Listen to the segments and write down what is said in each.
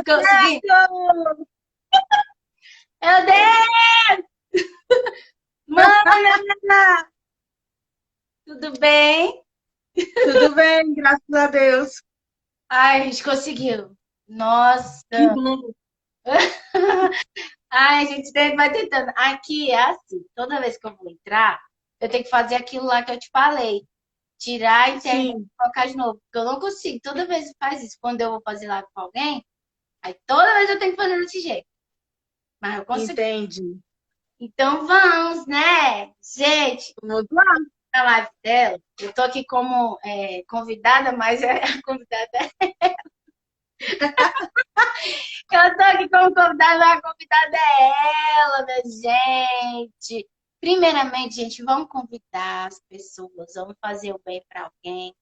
Consegui? Certo! Meu Deus! Mana, tudo bem? Tudo bem, graças a Deus. Ai, a gente conseguiu. Nossa! Que bom. Ai, a gente vai tentando. Aqui é assim, toda vez que eu vou entrar, eu tenho que fazer aquilo lá que eu te falei. Tirar a internet e Sim, colocar de novo. Porque eu não consigo. Toda vez que faz isso, quando eu vou fazer lá com alguém, aí toda vez eu tenho que fazer desse jeito. Mas eu consigo. entendi. Então vamos, né? Gente, Vamos lá. na live dela, eu tô aqui como convidada, mas a convidada eu tô aqui como convidada, mas a convidada é ela, minha gente. Primeiramente, gente, vamos convidar as pessoas, vamos fazer o bem para alguém,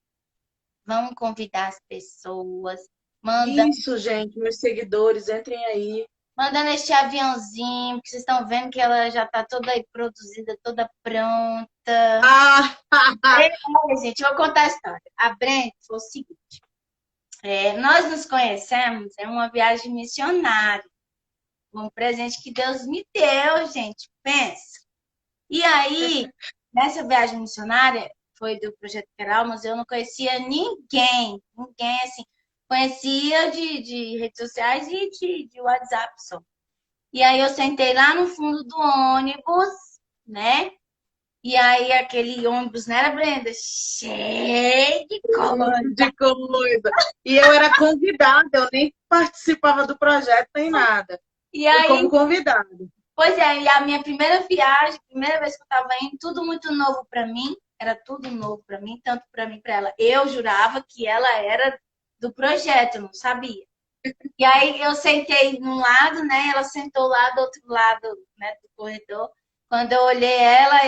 vamos convidar as pessoas, manda, Isso, gente, meus seguidores, entrem aí. mandando este aviãozinho, que vocês estão vendo que ela já tá toda aí produzida, toda pronta. Ah, Olha, gente, eu vou contar a história. A Brenda foi o seguinte: nós nos conhecemos em uma viagem missionária, um presente que Deus me deu, gente, pensa. E aí, nessa viagem missionária, foi do Projeto Geral, mas eu não conhecia ninguém assim. Conhecia de redes sociais e de WhatsApp só. E aí eu sentei lá no fundo do ônibus, né? E aí aquele ônibus, não era, Brenda? Cheio de coisa. de coisa. E eu era convidada, eu nem participava do projeto nem nada. E Fui aí, como convidada. pois é, e a minha primeira viagem, primeira vez que eu estava indo, tudo muito novo para mim, era tudo novo para mim, tanto para mim, para ela. Eu jurava que ela era do projeto, eu não sabia. E aí eu sentei num lado, né? Ela sentou lá do outro lado, né, do corredor. Quando eu olhei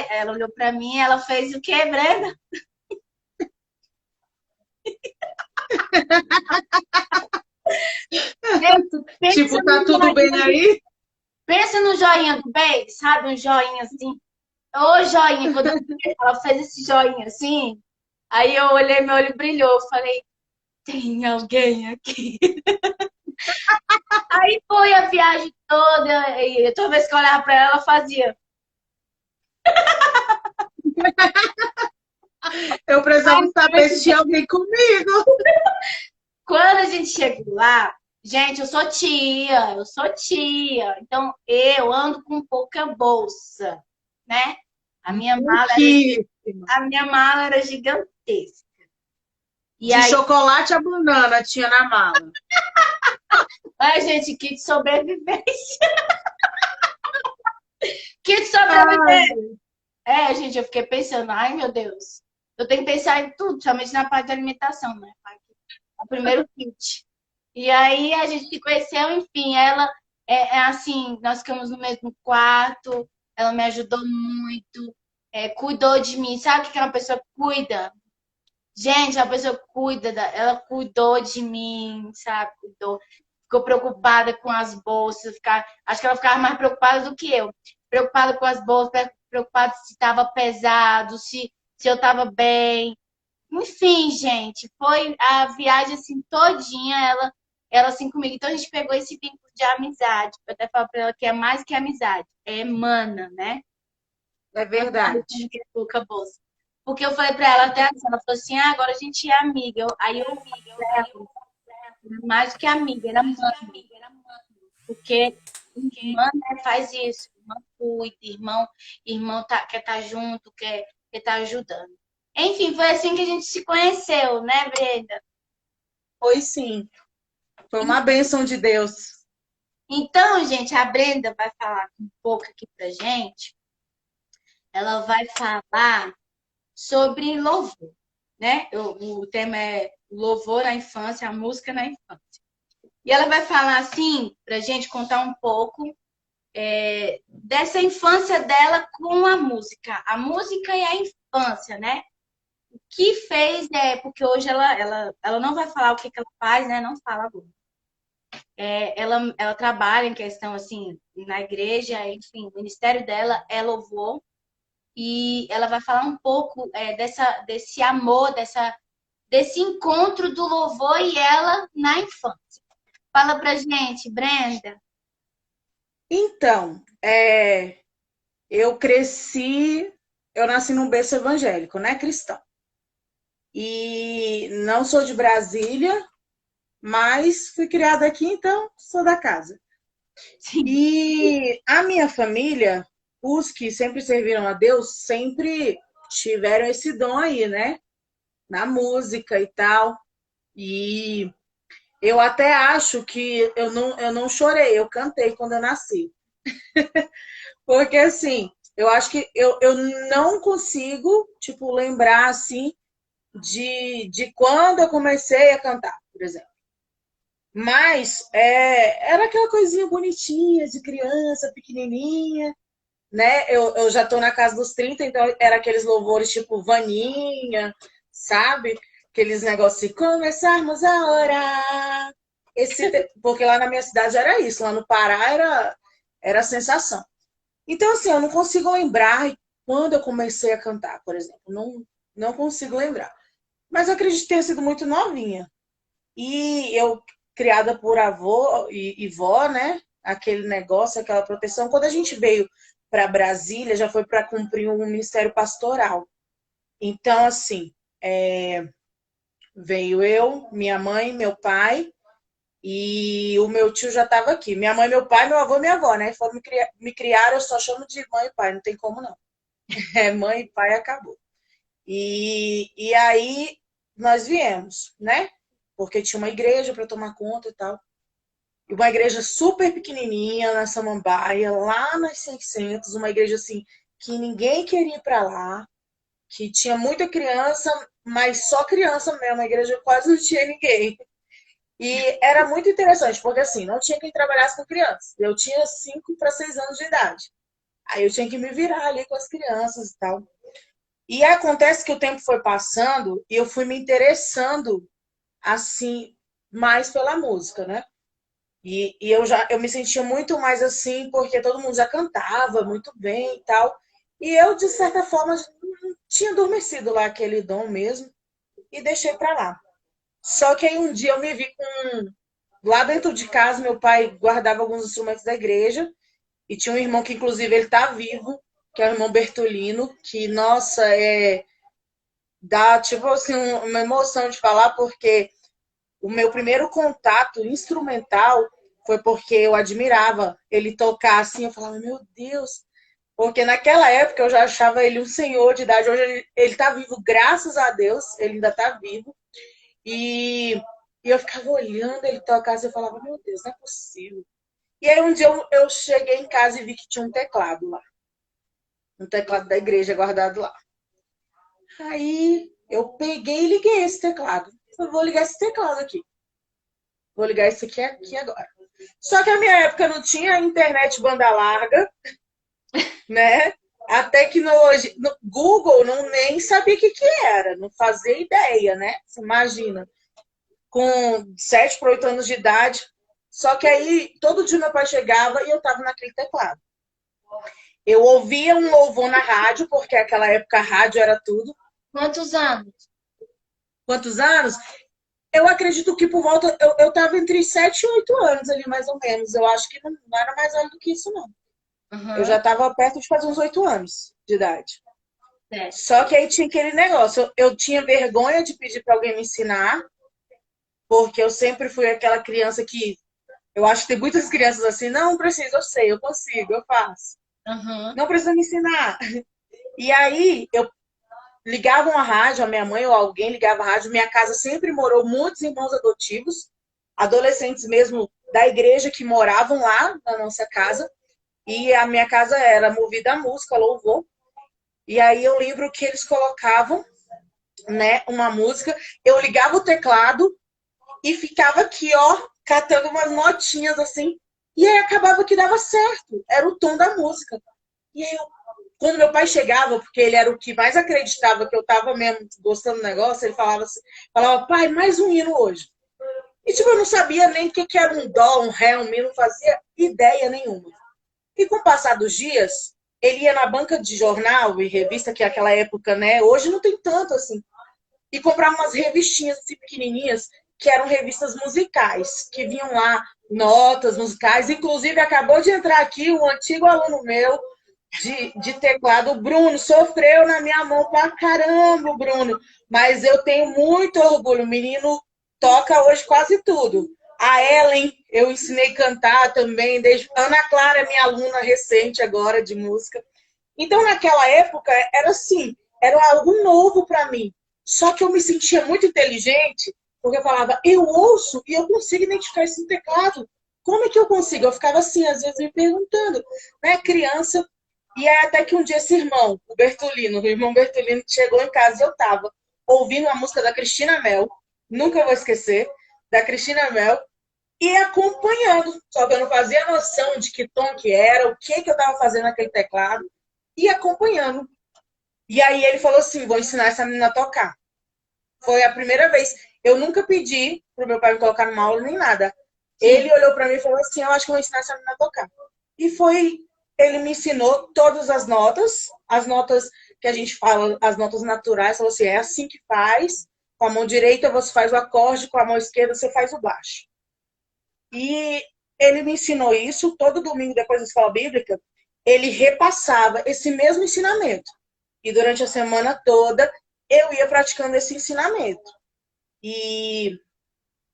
ela olhou para mim, ela fez o quê, Brenda? Pensa Tipo, no tá tudo bem joinha, aí? pensa no joinha do bem, sabe? Um joinha assim. Ô, joinha, quando ela fez esse joinha assim, aí eu olhei, meu olho brilhou, eu falei, tem alguém aqui. Aí foi a viagem toda, e toda vez que eu olhava pra ela, ela fazia. Eu precisava saber se tinha alguém comigo. Quando a gente chegou lá, gente, eu sou tia, então eu ando com pouca bolsa, né? A minha mala era, Pouquíssimo. a minha mala era gigantesca. E De aí, chocolate a banana tinha na mala. ai, gente, kit sobrevivência. Kit sobrevivência. Ai, Gente, eu fiquei pensando, ai meu Deus, eu tenho que pensar em tudo, somente na parte da alimentação, né? O primeiro kit. E aí a gente se conheceu, enfim, ela é assim, nós ficamos no mesmo quarto, ela me ajudou muito, cuidou de mim, sabe o que aquela pessoa cuida? Gente, a pessoa cuida, ela cuidou de mim, sabe? Cuidou, ficou preocupada com as bolsas, acho que ela ficava mais preocupada do que eu. Preocupada com as bolsas, preocupada se estava pesado, se eu estava bem. Enfim, gente, foi a viagem assim todinha, ela assim comigo. Então a gente pegou esse vínculo de amizade. Eu até falo pra ela que é mais que amizade, é mana, né? é Não sabe verdade. como que é pouca bolsa. Porque eu falei pra ela até assim, ela falou assim, agora a gente é amiga. Aí eu vi pra ela, mais do que amiga, era mana. Porque irmã, né, faz isso, irmã cuida, irmão quer estar junto, quer estar ajudando. Enfim, foi assim que a gente se conheceu, né, Brenda? Foi sim. Foi uma bênção de Deus. Então, gente, a Brenda vai falar um pouco aqui pra gente. Ela vai falar sobre louvor, né? O tema é louvor na infância, a música na infância. E ela vai falar assim, pra gente contar um pouco dessa infância dela com a música e a infância, né? O que fez, porque hoje ela não vai falar o que ela faz, né? Não fala agora. Ela trabalha em questão, assim, na igreja, enfim, o ministério dela é louvor, e ela vai falar um pouco desse amor, desse encontro do louvor e ela na infância. Fala pra gente, Brenda. Então, eu cresci, eu nasci num berço evangélico, né, cristão. E não sou de Brasília, mas fui criada aqui, então sou da casa. Sim. E a minha família, os que sempre serviram a Deus, sempre tiveram esse dom aí, né? Na música e tal. E eu até acho que eu não chorei, eu cantei quando eu nasci. Porque assim, eu acho que eu não consigo, tipo, lembrar assim de quando eu comecei a cantar, por exemplo. Mas era aquela coisinha bonitinha de criança, pequenininha, né? Eu já tô na casa dos 30, então era aqueles louvores tipo Vaninha, sabe? Aqueles negócios de começarmos a orar. Porque lá na minha cidade era isso, lá no Pará era a sensação. Então, assim, eu não consigo lembrar quando eu comecei a cantar, por exemplo. Não consigo lembrar. Mas eu acredito que tenha sido muito novinha. E eu, criada por avô e vó, né? Aquele negócio, aquela proteção. Quando a gente veio para Brasília, já foi para cumprir um ministério pastoral. Então, assim, veio eu, minha mãe, meu pai, e o meu tio já estava aqui. Minha mãe, meu pai, meu avô e minha avó, né? Foram me criar, eu só chamo de mãe e pai, não tem como não. É mãe e pai, acabou. E aí nós viemos, né? Porque tinha uma igreja para tomar conta e tal. E uma igreja super pequenininha na Samambaia, lá nas 600, uma igreja assim que ninguém queria ir para lá, que tinha muita criança, mas só criança mesmo, a igreja quase não tinha ninguém. E era muito interessante, porque assim, não tinha quem trabalhasse com crianças. Eu tinha 5 para 6 anos de idade. Aí eu tinha que me virar ali com as crianças e tal. E acontece que o tempo foi passando e eu fui me interessando assim mais pela música, né? E eu me sentia muito mais assim porque todo mundo já cantava muito bem e tal. E eu de certa forma tinha adormecido lá aquele dom mesmo e deixei para lá. Só que aí um dia eu me vi com lá dentro de casa, meu pai guardava alguns instrumentos da igreja e tinha um irmão que inclusive ele tá vivo, que é o irmão Bertolino, que nossa, dá tipo assim uma emoção de falar porque o meu primeiro contato instrumental foi porque eu admirava ele tocar assim, eu falava, meu Deus, porque naquela época eu já achava ele um senhor de idade, hoje ele tá vivo, graças a Deus, ele ainda tá vivo, e, e eu ficava olhando ele tocar assim, eu falava, meu Deus, não é possível. E aí um dia eu cheguei em casa e vi que tinha um teclado lá, um teclado da igreja guardado lá. Aí eu peguei e liguei esse teclado. Eu vou ligar esse teclado aqui. Vou ligar isso aqui agora. Só que na minha época não tinha internet banda larga, né? A tecnologia. No Google não nem sabia o que era, não fazia ideia, né? Você imagina. Com 7 para 8 anos de idade. Só que aí todo dia meu pai chegava e eu tava naquele teclado. Eu ouvia um louvor na rádio, porque naquela época a rádio era tudo. Quantos anos? Quantos anos? Eu acredito que por volta. Eu tava entre 7 e 8 anos ali, mais ou menos. Eu acho que não era mais velho do que isso, não. Eu já Uhum. estava perto de fazer uns 8 anos de idade. Certo. Só que aí tinha aquele negócio. Eu tinha vergonha de pedir para alguém me ensinar, porque eu sempre fui aquela criança que. Eu acho que tem muitas crianças assim, não precisa, eu sei, eu consigo, eu faço. Uhum. Não precisa me ensinar. E aí eu ligava uma rádio, a minha mãe ou alguém ligava a rádio. Minha casa sempre morou muitos irmãos adotivos, adolescentes mesmo da igreja que moravam lá na nossa casa. E a minha casa era movida a música, louvor. E aí eu lembro que eles colocavam, né, uma música, eu ligava o teclado e ficava aqui, ó, catando umas notinhas assim, e aí acabava que dava certo, era o tom da música. E aí quando meu pai chegava, porque ele era o que mais acreditava que eu tava mesmo gostando do negócio, ele falava assim, falava, pai, mais um hino hoje. E tipo, eu não sabia nem o que era um dó, um ré, um mi, não fazia ideia nenhuma. E com o passar dos dias, ele ia na banca de jornal e revista, que naquela época, né? Hoje não tem tanto assim. E comprava umas revistinhas assim, pequenininhas. que eram revistas musicais, que vinham lá notas musicais. Inclusive, acabou de entrar aqui um antigo aluno meu de teclado, o Bruno, sofreu na minha mão pra caramba, Bruno. Mas eu tenho muito orgulho. O menino toca hoje quase tudo. A Ellen, eu ensinei a cantar também. Desde... Ana Clara, minha aluna recente agora de música. Então, naquela época, era assim, era algo novo para mim. Só que eu me sentia muito inteligente, porque eu falava, eu ouço e eu consigo identificar esse teclado. Como é que eu consigo? Eu ficava assim, às vezes me perguntando, né, criança. E aí, até que um dia esse irmão, o irmão Bertolino, chegou em casa e eu estava ouvindo a música da Cristina Mel, nunca vou esquecer, da Cristina Mel, e acompanhando. Só que eu não fazia noção de que tom que era, o que que eu estava fazendo naquele teclado, e acompanhando. E aí ele falou assim, vou ensinar essa menina a tocar. Foi a primeira vez. Eu nunca pedi pro meu pai me colocar numa aula nem nada. Sim. Ele olhou para mim e falou assim, eu acho que eu vou ensinar essa menina a tocar. E foi, ele me ensinou todas as notas que a gente fala, as notas naturais. Falou assim, é assim que faz. Com a mão direita você faz o acorde, com a mão esquerda você faz o baixo. E ele me ensinou isso todo domingo depois da escola bíblica. Ele repassava esse mesmo ensinamento. E durante a semana toda eu ia praticando esse ensinamento. E,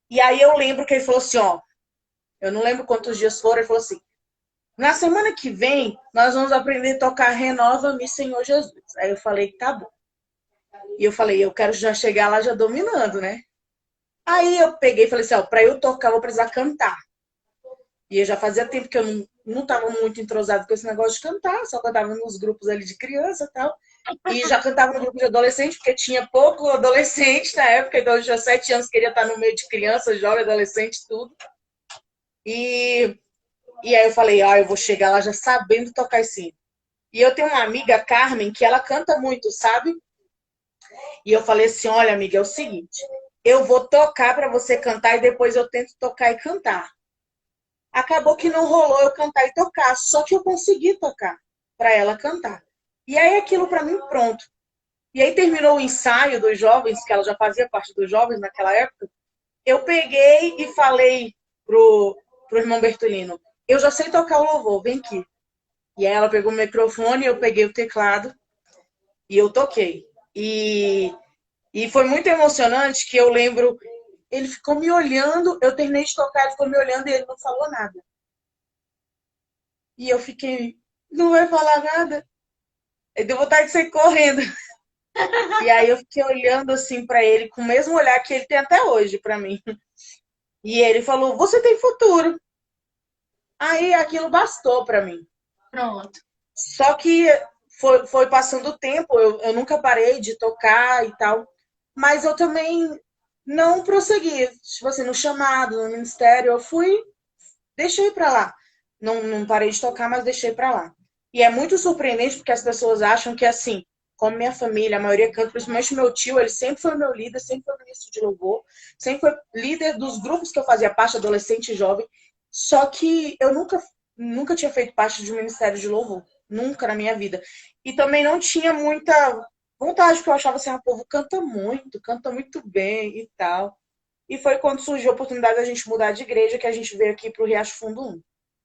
e aí eu lembro que ele falou assim, ó, eu não lembro quantos dias foram, ele falou assim, na semana que vem nós vamos aprender a tocar Renova-me, Senhor Jesus. Aí eu falei, tá bom. E eu falei, eu quero já chegar lá já dominando, né? Aí eu peguei e falei assim, ó, pra eu tocar eu vou precisar cantar. E eu já fazia tempo que eu não estava muito entrosado com esse negócio de cantar, só cantava nos grupos ali de criança e tal. E já cantava no grupo de adolescente, porque tinha pouco adolescente na época, então eu tinha 7 anos, queria estar no meio de criança, jovem, adolescente, tudo. E, e aí eu falei, eu vou chegar lá já sabendo tocar esse hino. E eu tenho uma amiga, Carmen, que ela canta muito, sabe? E eu falei assim, olha, amiga, é o seguinte, eu vou tocar para você cantar e depois eu tento tocar e cantar. Acabou que não rolou eu cantar e tocar, só que eu consegui tocar para ela cantar. E aí aquilo para mim pronto. E aí terminou o ensaio dos jovens, que ela já fazia parte dos jovens naquela época. Eu peguei e falei pro irmão Bertolino, eu já sei tocar o louvor, vem aqui. E aí ela pegou o microfone, eu peguei o teclado e eu toquei. E foi muito emocionante que eu lembro, ele ficou me olhando, eu terminei de tocar, ele ficou me olhando e ele não falou nada. E eu fiquei, não vai falar nada? Aí deu vontade de sair correndo. E aí eu fiquei olhando assim para ele, com o mesmo olhar que ele tem até hoje para mim. E ele falou, você tem futuro. Aí aquilo bastou para mim. Pronto. Só que foi passando o tempo, eu nunca parei de tocar e tal. Mas eu também não prossegui. Tipo assim, no chamado, no ministério, eu fui, deixei para lá. Não parei de tocar, mas deixei para lá. E é muito surpreendente porque as pessoas acham que assim, como minha família, a maioria canta, principalmente meu tio, ele sempre foi meu líder, sempre foi ministro de louvor, sempre foi líder dos grupos que eu fazia parte, adolescente e jovem. Só que eu nunca tinha feito parte de um ministério de louvor. Nunca na minha vida. E também não tinha muita vontade, porque eu achava assim, o povo canta muito bem e tal. E foi quando surgiu a oportunidade da gente mudar de igreja que a gente veio aqui para o Riacho Fundo 1.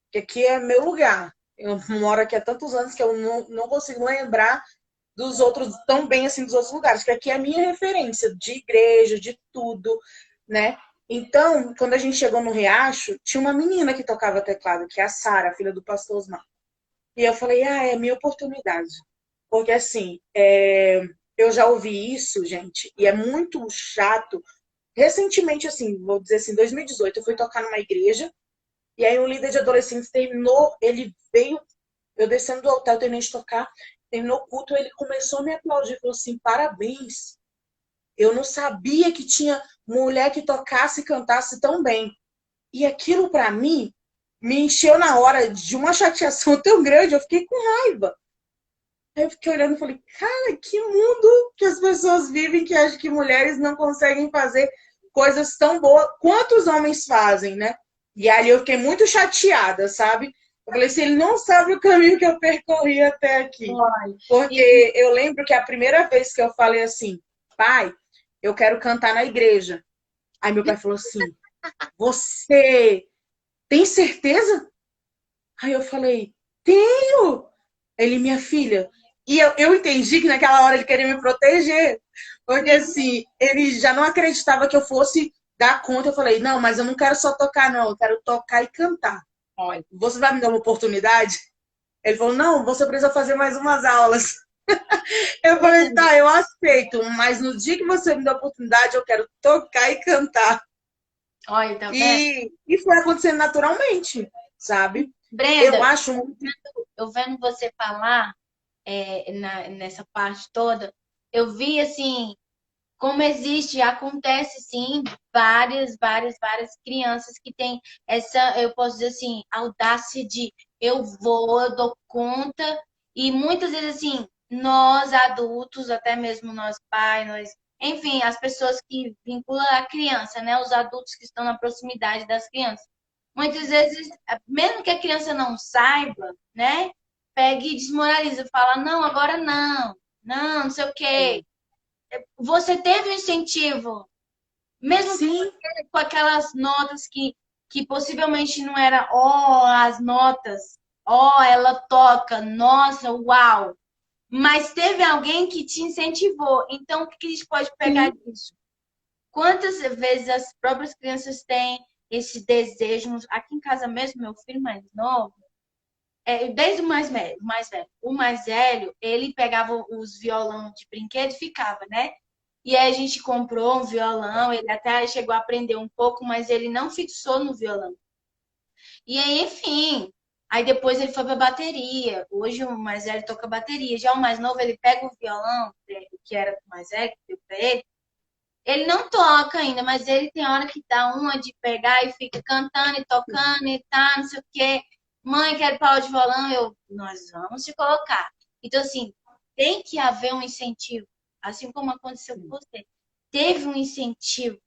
Que aqui é meu lugar. Eu moro aqui há tantos anos que eu não consigo lembrar dos outros tão bem assim dos outros lugares, que aqui é a minha referência de igreja, de tudo, né? Então, quando a gente chegou no Riacho, tinha uma menina que tocava teclado, que é a Sara, filha do pastor Osmar. E eu falei, é minha oportunidade. Porque assim, eu já ouvi isso, gente, e é muito chato. Recentemente, assim, vou dizer assim, em 2018, eu fui tocar numa igreja, e aí um líder de adolescentes terminou, ele veio, eu descendo do altar, eu terminei de tocar, terminou o culto, ele começou a me aplaudir, falou assim, parabéns. Eu não sabia que tinha mulher que tocasse e cantasse tão bem. E aquilo, para mim, me encheu na hora de uma chateação tão grande, eu fiquei com raiva. Aí eu fiquei olhando e falei, cara, que mundo que as pessoas vivem que acham que mulheres não conseguem fazer coisas tão boas quanto os homens fazem, né? E aí eu fiquei muito chateada, sabe? Eu falei assim, ele não sabe o caminho que eu percorri até aqui. Porque eu lembro que a primeira vez que eu falei assim, pai, eu quero cantar na igreja. Aí meu pai falou assim, você tem certeza? Aí eu falei, tenho. Ele, minha filha. E eu entendi que naquela hora ele queria me proteger. Porque assim, ele já não acreditava que eu fosse dar conta. Eu falei, não, mas eu não quero só tocar, não. Eu quero tocar e cantar. Olha, você vai me dar uma oportunidade? Ele falou, não, você precisa fazer mais umas aulas. Eu falei, tá, eu aceito, mas no dia que você me dá a oportunidade, eu quero tocar e cantar. Olha, tá vendo? E foi acontecendo naturalmente, sabe? Eu Brenda, acho muito. eu vendo você falar nessa parte toda, eu vi assim, como existe, acontece sim, várias crianças que têm essa, eu posso dizer assim, audácia de eu vou, eu dou conta, e muitas vezes assim, nós adultos, até mesmo nós pais, enfim, as pessoas que vinculam a criança, né, os adultos que estão na proximidade das crianças. Muitas vezes, mesmo que a criança não saiba, né, pega e desmoraliza, fala, não, agora não, não sei o quê. Você teve um incentivo, mesmo Sim, com aquelas notas que possivelmente não era, ó, as notas, ó, ela toca, nossa, uau. Mas teve alguém que te incentivou. Então, o que a gente pode pegar sim, disso? Quantas vezes as próprias crianças têm esse desejo? Aqui em casa mesmo, meu filho mais novo, desde o mais velho, ele pegava os violão de brinquedo e ficava, né? E aí a gente comprou um violão, ele até chegou a aprender um pouco, mas ele não fixou no violão. E aí, enfim, aí depois ele foi para bateria. Hoje o mais velho toca bateria. Já o mais novo, ele pega o violão, que era o mais velho, que deu para ele. Ele não toca ainda, mas ele tem hora que dá uma de pegar e fica cantando e tocando e tá, não sei o quê. Mãe, quero pau de violão. Nós vamos te colocar. Então, assim, tem que haver um incentivo. Assim como aconteceu com você. Teve um incentivo,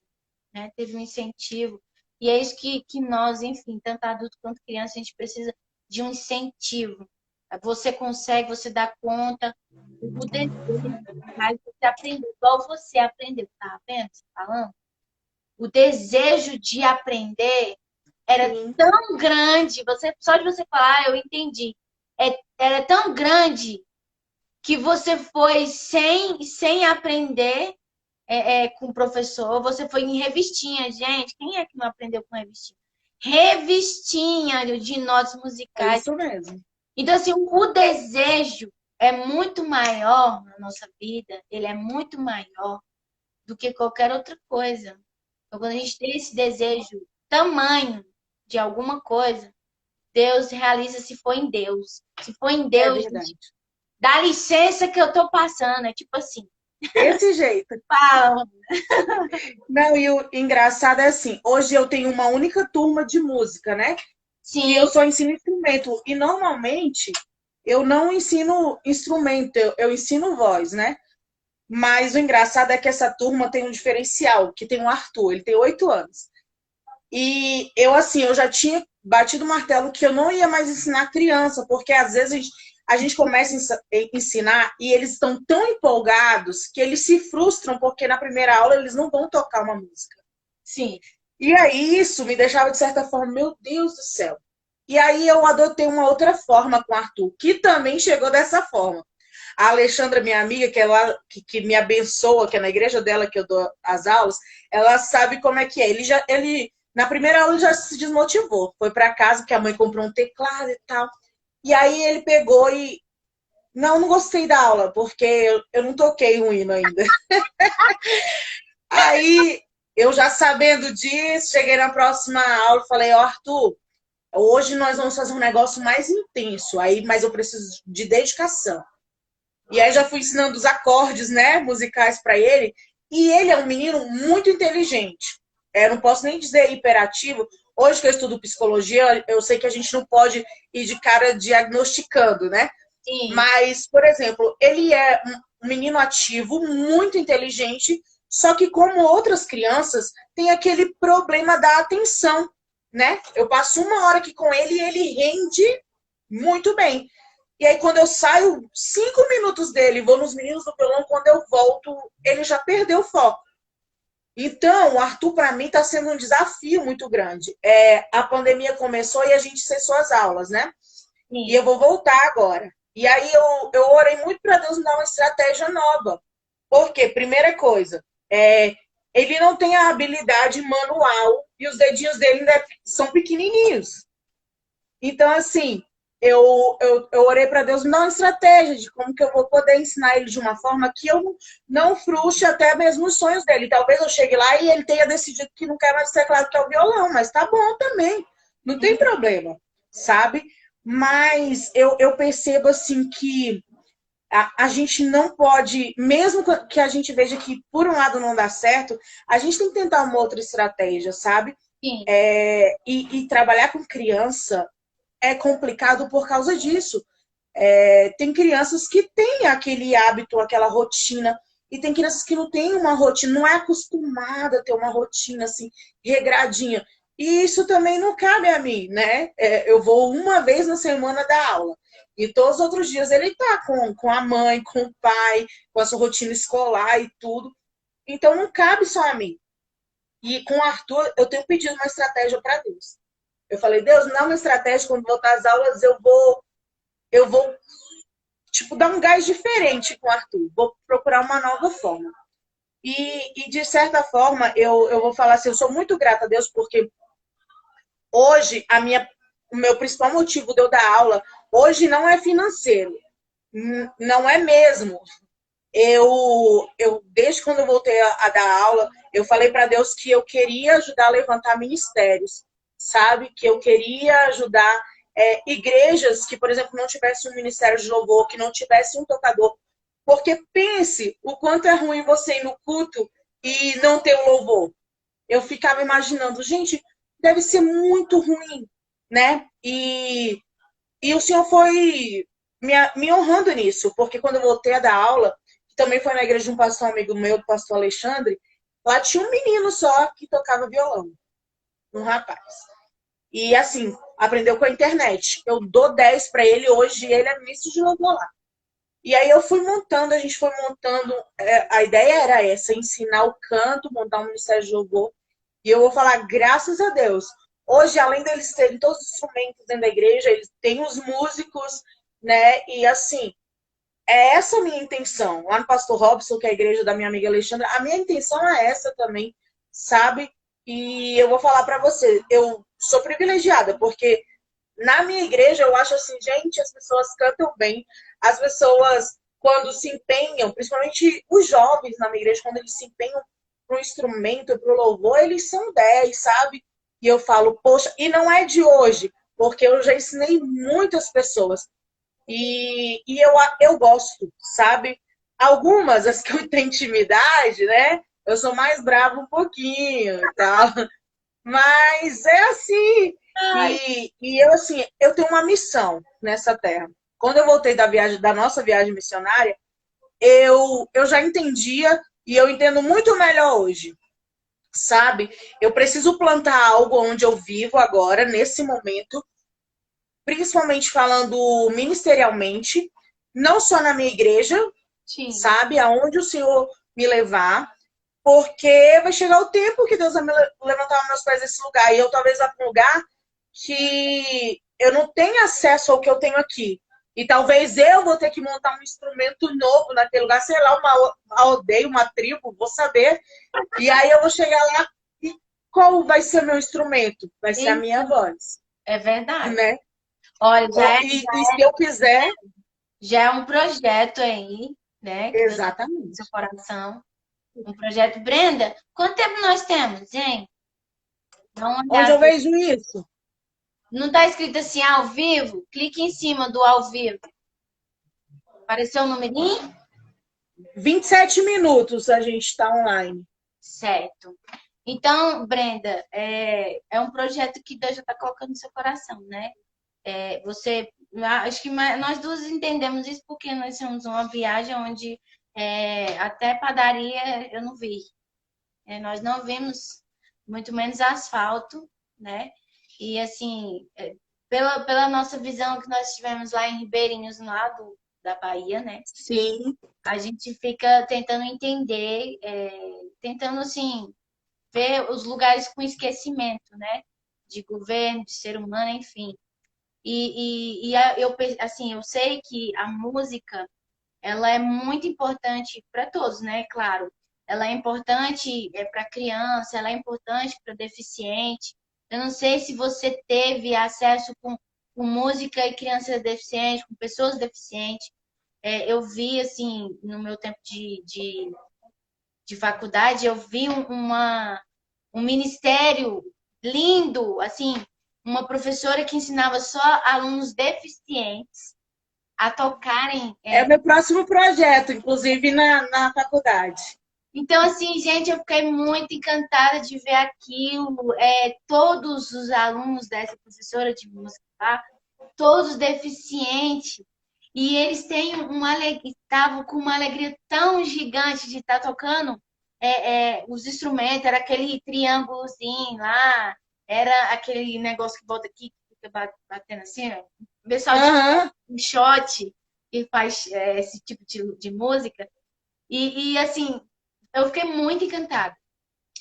né? Teve um incentivo. E é isso que nós, enfim, tanto adulto quanto criança, a gente precisa de um incentivo. Você consegue, você dá conta, o desejo faz você aprender, igual você aprendeu, tá vendo? Você falando? O desejo de aprender era sim. tão grande, só de você falar, eu entendi. Era tão grande que você foi sem aprender com o professor, você foi em revistinha, gente. Quem é que não aprendeu com revistinha? Revistinha de notas É musicais. isso mesmo. Então, assim, o desejo é muito maior na nossa vida, ele é muito maior do que qualquer outra coisa. Então, quando a gente tem esse desejo tamanho de alguma coisa, Deus realiza se for em Deus. Se for em É Deus, verdade. gente, dá licença que eu tô passando. É tipo assim, Desse jeito. fala. Não, e o engraçado é assim, hoje eu tenho uma única turma de música, né? Que eu Sim, só ensino instrumento. E normalmente eu não ensino instrumento, eu ensino voz, né? Mas o engraçado é que essa turma tem um diferencial, que tem o Arthur, ele tem 8 anos. E eu, assim, eu já tinha batido o martelo que eu não ia mais ensinar criança, porque às vezes a gente começa a ensinar e eles estão tão empolgados que eles se frustram porque na primeira aula eles não vão tocar uma música. sim. E aí isso me deixava, de certa forma, meu Deus do céu. E aí eu adotei uma outra forma com o Arthur, que também chegou dessa forma. A Alexandra, minha amiga, que, ela, que me abençoa, que é na igreja dela que eu dou as aulas, ela sabe como é que é. Ele na primeira aula, ele já se desmotivou. Foi para casa, porque a mãe comprou um teclado e tal. E aí ele pegou e... Não gostei da aula, porque eu não toquei um hino ainda. Aí, eu já sabendo disso, cheguei na próxima aula e falei, ó, Arthur, hoje nós vamos fazer um negócio mais intenso, aí, mas eu preciso de dedicação. E aí já fui ensinando os acordes, né, musicais para ele. E ele é um menino muito inteligente. Não posso nem dizer hiperativo. Hoje que eu estudo psicologia, eu sei que a gente não pode ir de cara diagnosticando, né? Sim. Mas, por exemplo, ele é um menino ativo, muito inteligente, só que como outras crianças, tem aquele problema da atenção, né? Eu passo uma hora aqui com ele e ele rende muito bem. E aí, quando eu saio 5 minutos dele, vou nos meninos do violão, quando eu volto, ele já perdeu o foco. Então, o Arthur, para mim, está sendo um desafio muito grande. A pandemia começou e a gente cessou as aulas, né? E eu Sim. vou voltar agora. E aí eu orei muito para Deus me dar uma estratégia nova. Por quê? Primeira coisa, ele não tem a habilidade manual e os dedinhos dele ainda são pequenininhos. Então, assim, eu orei para Deus me dar uma estratégia de como que eu vou poder ensinar ele de uma forma que eu não frustre até mesmo os sonhos dele. Talvez eu chegue lá e ele tenha decidido que não quer mais teclado que é o violão, mas tá bom também, não tem Uhum. problema, sabe? Mas eu percebo assim que a gente não pode, mesmo que a gente veja que por um lado não dá certo, a gente tem que tentar uma outra estratégia, sabe? Sim. E trabalhar com criança é complicado por causa disso. Tem crianças que têm aquele hábito, aquela rotina, e tem crianças que não têm uma rotina, não é acostumada a ter uma rotina assim, regradinha. E isso também não cabe a mim, né? Eu vou uma vez na semana dar aula. E todos os outros dias ele está com a mãe, com o pai, com a sua rotina escolar e tudo. Então não cabe só a mim. E com o Arthur, eu tenho pedido uma estratégia para Deus. Eu falei, Deus, me dá uma estratégia, quando voltar às aulas, eu vou tipo, dar um gás diferente com o Arthur. Vou procurar uma nova forma. E de certa forma, eu vou falar assim, eu sou muito grata a Deus, porque hoje o meu principal motivo de eu dar aula, hoje não é financeiro. Não é mesmo. Desde quando eu voltei a dar aula, eu falei para Deus que eu queria ajudar a levantar ministérios, sabe? Que eu queria ajudar igrejas que, por exemplo, não tivesse um ministério de louvor, que não tivesse um tocador. Porque pense o quanto é ruim você ir no culto e não ter o louvor. Eu ficava imaginando, gente, deve ser muito ruim, né? E o senhor foi me honrando nisso, porque quando eu voltei a dar aula, que também foi na igreja de um pastor amigo meu, do pastor Alexandre, lá tinha um menino só que tocava violão, um rapaz. E assim, aprendeu com a internet. Eu dou 10 para ele hoje, ele é ministro de louvor lá. E aí eu fui montando, a gente foi montando, a ideia era essa, ensinar o canto, montar um ministério de louvor. E eu vou falar, graças a Deus, hoje, além deles terem todos os instrumentos dentro da igreja, eles têm os músicos, né? E assim, é essa a minha intenção. Lá no Pastor Robson, que é a igreja da minha amiga Alexandra, a minha intenção é essa também, sabe? E eu vou falar para você, eu sou privilegiada, porque na minha igreja eu acho assim, gente, as pessoas cantam bem, as pessoas, quando se empenham, principalmente os jovens na minha igreja, quando eles se empenham para o instrumento, para o louvor, eles são 10, sabe? E eu falo, poxa, e não é de hoje, porque eu já ensinei muitas pessoas. E eu gosto, sabe? Algumas, as que eu tenho intimidade, né? Eu sou mais brava um pouquinho e tal. Mas é assim. Ai, E eu, assim, eu tenho uma missão nessa terra. Quando eu voltei da nossa viagem missionária, eu já entendia e eu entendo muito melhor hoje, sabe? Eu preciso plantar algo onde eu vivo agora, nesse momento, principalmente falando ministerialmente, não só na minha igreja, sim. sabe? Aonde o Senhor me levar, porque vai chegar o tempo que Deus vai me levantar meus pés nesse lugar. E eu talvez vá para um lugar que eu não tenho acesso ao que eu tenho aqui. E talvez eu vou ter que montar um instrumento novo naquele lugar, sei lá, uma aldeia, uma tribo, vou saber. E aí eu vou chegar lá e qual vai ser meu instrumento? Vai ser a E minha voz, é verdade. né? Olha, E se eu quiser, já é um projeto aí, né? Que Deus tem no seu exatamente. coração. Um projeto. Brenda, quanto tempo nós temos, hein? Dá uma Onde olhada. eu vejo isso? Não está escrito assim ao vivo? Clique em cima do ao vivo. Apareceu o numerinho? 27 minutos a gente está online. Certo. Então, Brenda, é um projeto que Deus já está colocando no seu coração, né? Acho que nós duas entendemos isso porque nós temos uma viagem onde até padaria eu não vi. Nós não vimos muito menos asfalto, né? E assim, pela nossa visão que nós tivemos lá em Ribeirinhos, no lado da Bahia, né? Sim, A gente fica tentando entender, tentando assim. ver os lugares com esquecimento, né? De governo, de ser humano, enfim. Assim, eu sei que a música, ela é muito importante para todos, né? Claro, ela é importante para criança, ela é importante para deficiente. Eu não sei se você teve acesso com música e crianças deficientes, com pessoas deficientes. Eu vi, assim, no meu tempo de faculdade, eu vi um ministério lindo, assim, uma professora que ensinava só alunos deficientes a tocarem. É o meu próximo projeto, inclusive na faculdade. Então, assim, gente, eu fiquei muito encantada de ver aquilo. Todos os alunos dessa professora de música, tá? Todos deficientes. E eles têm estavam com uma alegria tão gigante de estar tocando os instrumentos, era aquele triângulozinho lá, era aquele negócio que volta aqui, que fica batendo assim, ó. O pessoal de shot que faz esse tipo de música. Assim, eu fiquei muito encantada,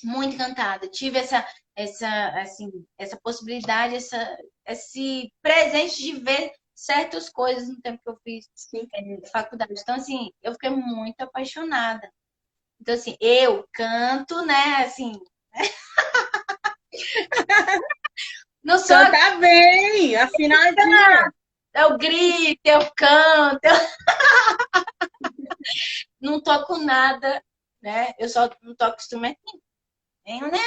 muito encantada. Tive essa possibilidade, esse presente de ver certas coisas no tempo que eu fiz faculdade. Então, assim, eu fiquei muito apaixonada. Então, assim, eu canto, né? Assim, não sou. Canta bem, afinadinha. Eu grito, eu canto, eu não toco nada, né? Eu só não toco instrumento nenhum, né?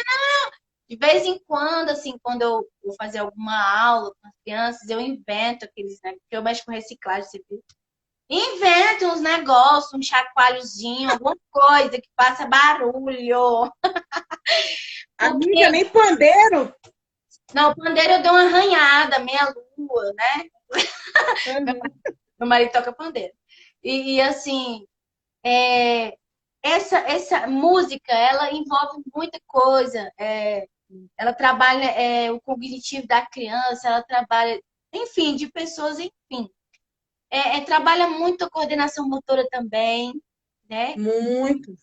De vez em quando, assim, quando eu vou fazer alguma aula com as crianças, eu invento aqueles, né? Porque eu mexo com reciclagem, você viu? Invento uns negócios, um chacoalhozinho, alguma coisa que faça barulho. Amiga, Porque, nem pandeiro. não, o pandeiro eu dou uma arranhada, meia lua, né? Meu marido toca pandeiro. Assim, essa música, ela envolve muita coisa. Ela trabalha o cognitivo da criança, ela trabalha, enfim, de pessoas, enfim. Trabalha muito a coordenação motora também, né? Muito.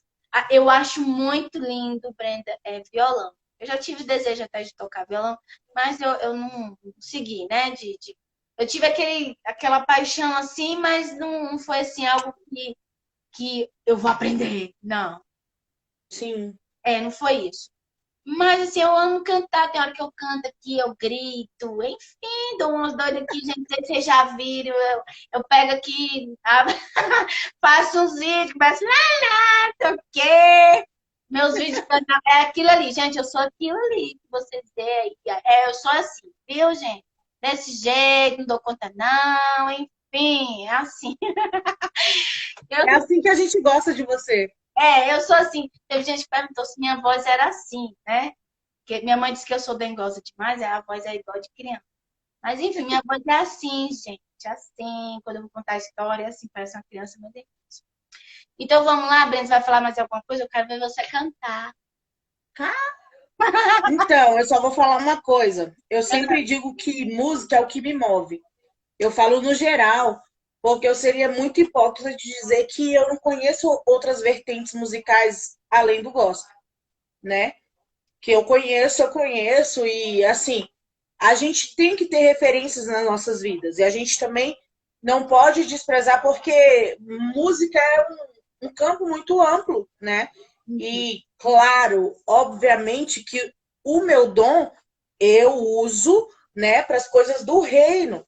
Eu acho muito lindo, Brenda, violão. Eu já tive desejo até de tocar violão, mas eu não segui, né? Eu tive aquela paixão assim, mas não foi assim algo que eu vou aprender. Não, Sim. não foi isso. Mas assim, eu amo cantar, tem hora que eu canto aqui, eu grito, enfim, dou umas doidas aqui, gente, não sei se vocês já viram, eu pego aqui, faço uns vídeos, começo, lá, sei o quê. Meus vídeos de cantar, é aquilo ali, gente, eu sou aquilo ali, que vocês veem aí. Eu sou assim, viu, gente? Desse jeito, não dou conta não, enfim, é assim. É assim que a gente gosta de você. Eu sou assim. Teve gente que perguntou se minha voz era assim, né? Porque minha mãe disse que eu sou dengosa demais, a voz é igual de criança. Mas enfim, minha voz é assim, gente. Assim, quando eu vou contar a história, assim, parece uma criança, meu Deus. Então vamos lá, Breno, você vai falar mais alguma coisa? Eu quero ver você cantar. Então, eu só vou falar uma coisa. Eu sempre digo que música é o que me move. Eu falo no geral, porque eu seria muito hipócrita de dizer que eu não conheço outras vertentes musicais além do gospel, né? Que eu conheço, e assim, a gente tem que ter referências nas nossas vidas. E a gente também não pode desprezar, porque música é um campo muito amplo, né? E, claro, obviamente que o meu dom eu uso, né, para as coisas do reino.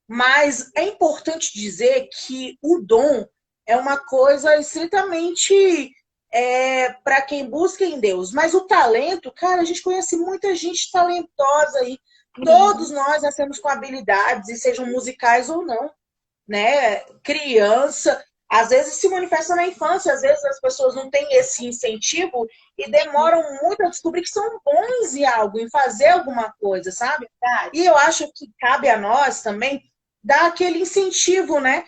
Mas é importante dizer que o dom é uma coisa estritamente para quem busca em Deus. Mas o talento, cara, a gente conhece muita gente talentosa aí. Todos nós nascemos com habilidades, e sejam musicais ou não, né? Criança, às vezes se manifesta na infância, às vezes as pessoas não têm esse incentivo e demoram muito a descobrir que são bons em algo, em fazer alguma coisa, sabe? E eu acho que cabe a nós também dar aquele incentivo, né?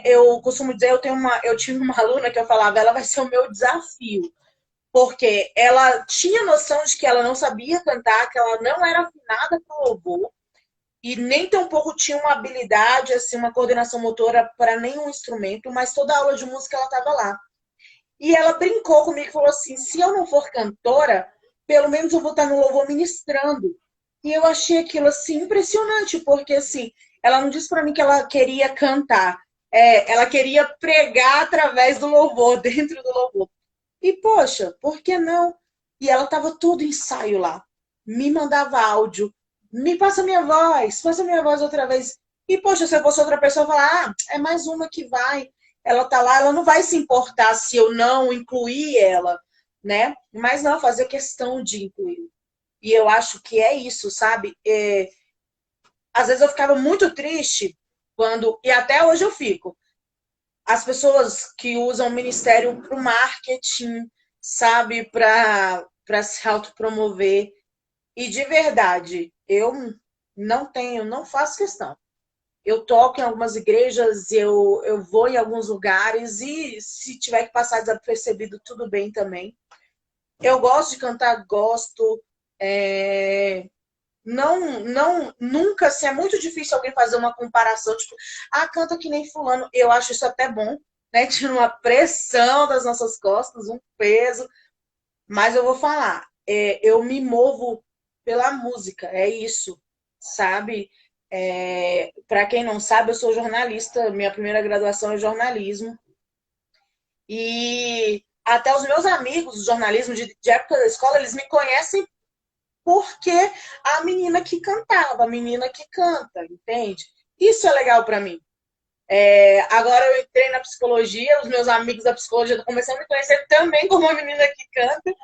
Eu costumo dizer, eu tive uma aluna que eu falava, ela vai ser o meu desafio, porque ela tinha noção de que ela não sabia cantar, que ela não era afinada para o louvor, e nem tampouco tinha uma habilidade, assim, uma coordenação motora para nenhum instrumento, mas toda aula de música ela estava lá. E ela brincou comigo e falou assim: se eu não for cantora, pelo menos eu vou estar no louvor ministrando. E eu achei aquilo assim impressionante, porque assim, ela não disse para mim que ela queria cantar, ela queria pregar através do louvor, dentro do louvor. E poxa, por que não? E ela estava todo ensaio lá, me mandava áudio, me passa minha voz outra vez. E poxa, se eu fosse outra pessoa, eu falar, é mais uma que vai. Ela tá lá, ela não vai se importar se eu não incluir ela, né? Mas não, fazer questão de incluir. E eu acho que é isso, sabe? Às vezes eu ficava muito triste quando, e até hoje eu fico, as pessoas que usam o ministério para o marketing, sabe, para se autopromover. E de verdade, eu não faço questão. Eu toco em algumas igrejas, eu vou em alguns lugares e se tiver que passar desapercebido, tudo bem também. Eu gosto de cantar, gosto. Nunca, assim, é muito difícil alguém fazer uma comparação, tipo, canta que nem fulano. Eu acho isso até bom, né? Tira uma pressão das nossas costas, um peso. Mas eu vou falar, eu me movo pela música, é isso, sabe? Para quem não sabe, eu sou jornalista, minha primeira graduação é jornalismo. E até os meus amigos do jornalismo de época da escola, eles me conhecem porque a menina que cantava, a menina que canta, entende? Isso é legal para mim. Agora eu entrei na psicologia, os meus amigos da psicologia estão começando a me conhecer também como uma menina que canta.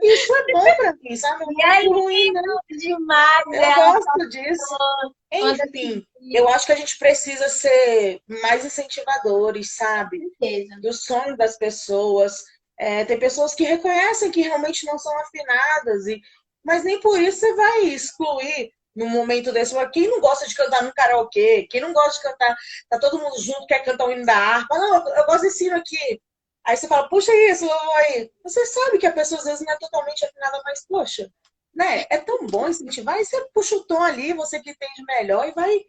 Isso é bom para mim, sabe? Não E é aí, muito ruim, né? demais, Eu ela gosto disso. quando Enfim, eu acho que a gente precisa ser mais incentivadores, sabe? certeza. Do sonho das pessoas. Tem pessoas que reconhecem que realmente não são afinadas, mas nem por isso você vai excluir num momento desse. Quem não gosta de cantar no karaokê? Quem não gosta de cantar, tá todo mundo junto, quer cantar o hino da harpa? Não, eu gosto desse hino aqui. Aí você fala, puxa isso, aí. Você sabe que a pessoa às vezes não é totalmente afinada, mas poxa, né? É tão bom incentivar. E você puxa o tom ali, você que entende melhor, e vai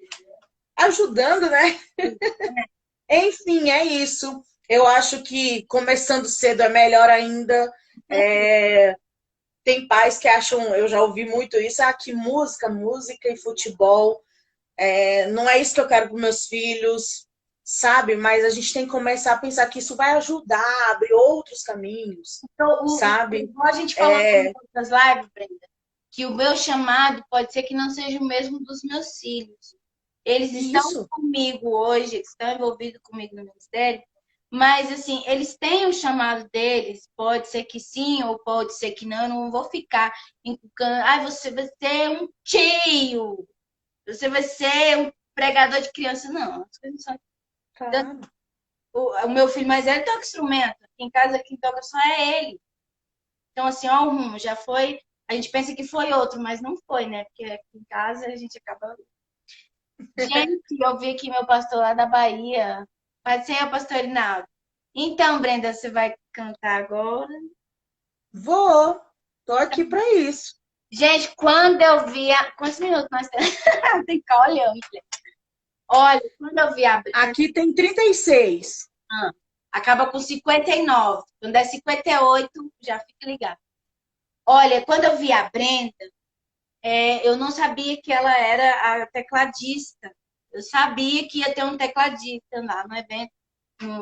ajudando, né? Enfim, é isso. Eu acho que começando cedo é melhor ainda. Tem pais que acham, eu já ouvi muito isso, que música e futebol, não é isso que eu quero para meus filhos, sabe? Mas a gente tem que começar a pensar que isso vai ajudar a abrir outros caminhos, Então, sabe? a gente falou em outras lives, Brenda, que o meu chamado pode ser que não seja o mesmo dos meus filhos. Eles estão Isso, comigo hoje, eles estão envolvidos comigo no ministério, mas assim, eles têm o chamado deles, pode ser que sim ou pode ser que não, eu não vou ficar encucando, você vai ser um tio, você vai ser um pregador de criança, não, as coisas não são. claro. O meu filho mais velho toca instrumento, aqui em casa quem toca só é ele. Então, assim, ó, o rumo já foi. A gente pensa que foi outro, mas não foi, né? Porque aqui em casa a gente acaba. Gente, eu vi aqui meu pastor lá da Bahia. Pode ser o pastor Irinaldo. Então, Brenda, você vai cantar agora? Vou, tô aqui para isso. Gente, quando eu vi. Quantos minutos nós temos? Tem que ficar olhando. Olha, quando eu vi a Brenda. Aqui tem 36. Acaba com 59. Quando é 58, já fica ligado. Olha, quando eu vi a Brenda. Eu não sabia que ela era a tecladista. Eu sabia que ia ter um tecladista lá no evento,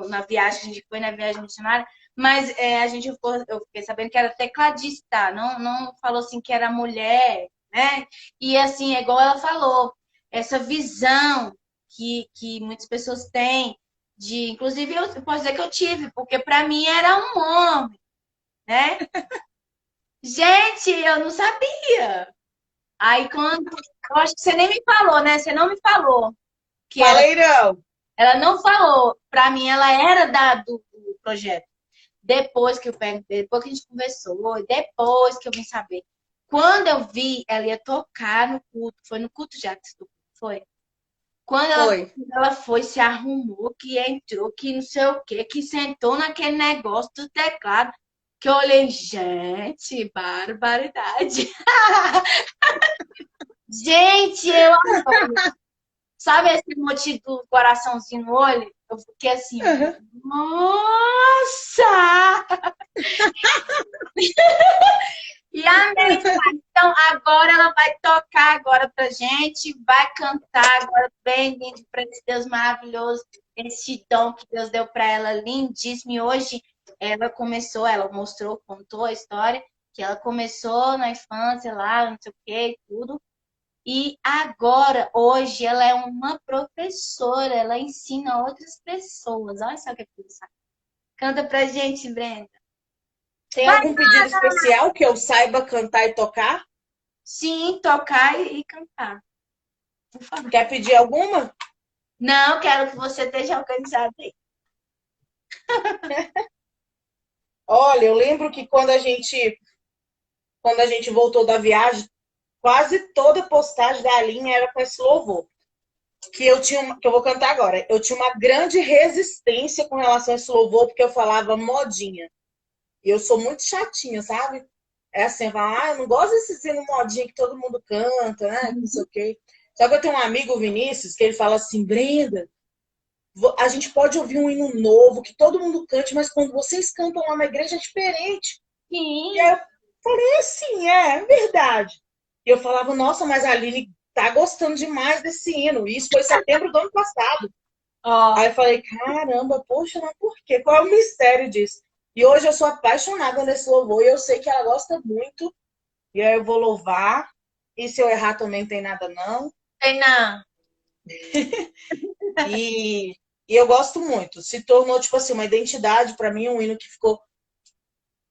na viagem, a gente foi na viagem missionária, mas eu fiquei sabendo que era tecladista, não falou assim que era mulher, né? E assim, é igual ela falou, essa visão que muitas pessoas têm, inclusive eu posso dizer que eu tive, porque para mim era um homem, né? Gente, eu não sabia. Aí quando. Eu acho que você nem me falou, né? Você não me falou que era. Falei não. Ela não falou. Pra mim, ela era do projeto. Depois que eu perguntei, depois que a gente conversou, depois que eu vim saber. Quando eu vi, ela ia tocar no culto. Foi no culto já que você tocou, foi? Quando Foi. ela foi, se arrumou, que entrou, que não sei o quê, que sentou naquele negócio do teclado, que eu olhei, gente, barbaridade. Gente, eu adoro. Sabe esse motivo do coraçãozinho no olho? Eu fiquei assim, Uhum. nossa! E amei, pai. Então, agora ela vai tocar agora pra gente, vai cantar agora bem lindo para esse Deus maravilhoso, esse dom que Deus deu para ela, lindíssimo. E hoje ela mostrou, contou a história, que ela começou na infância lá, não sei o que, tudo. E agora, hoje, ela é uma professora, ela ensina outras pessoas. Olha só que coisa. Canta pra gente, Brenda. Tem Vai, algum pedido especial que eu saiba cantar e tocar? sim, tocar e cantar. Por favor. Quer pedir alguma? Não, quero que você esteja organizado aí. Olha, eu lembro que quando a gente voltou da viagem, quase toda postagem da Aline era com esse louvor. Que eu vou cantar agora. Eu tinha uma grande resistência com relação a esse louvor, porque eu falava modinha. E eu sou muito chatinha, sabe? É assim, eu falo, eu não gosto desse hino modinha que todo mundo canta, né? Não sei o quê. Só que eu tenho um amigo, o Vinícius, que ele fala assim, Brenda, a gente pode ouvir um hino novo, que todo mundo cante, mas quando vocês cantam lá na igreja é diferente. E aí Sim. eu falei, assim, é verdade. E eu falava, nossa, mas a Aline tá gostando demais desse hino. E isso foi em setembro do ano passado. Ó, Aí eu falei, caramba, poxa, mas por quê? Qual é o mistério disso? E hoje eu sou apaixonada nesse louvor e eu sei que ela gosta muito. E aí eu vou louvar. E se eu errar também não tem nada não. tem não. E, e eu gosto muito. Se tornou, tipo assim, uma identidade para mim, um hino que ficou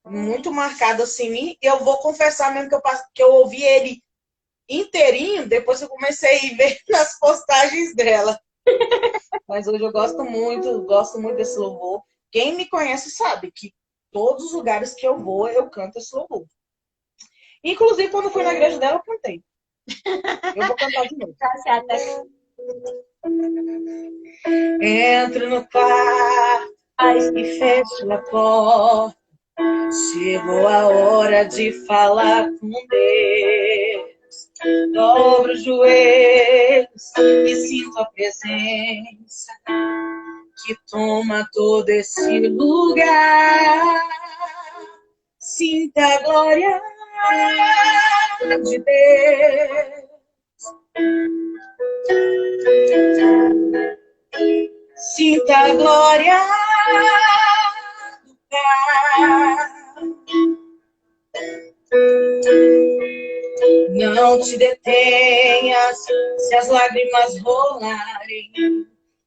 muito marcado assim em mim. E eu vou confessar mesmo que eu ouvi ele inteirinho, depois que eu comecei a ver nas postagens dela. Mas hoje eu gosto muito desse louvor. Quem me conhece sabe que todos os lugares que eu vou, eu canto esse louvor. Inclusive, quando fui na igreja dela, eu cantei. Eu vou cantar de novo. Tá certo. Entro no quarto e fecho a porta. Chegou a hora de falar com Deus. Dobro os joelhos e sinto a presença que toma todo esse lugar. Sinta a glória de Deus. Sinta a glória do Pai. Não te detenhas se as lágrimas rolarem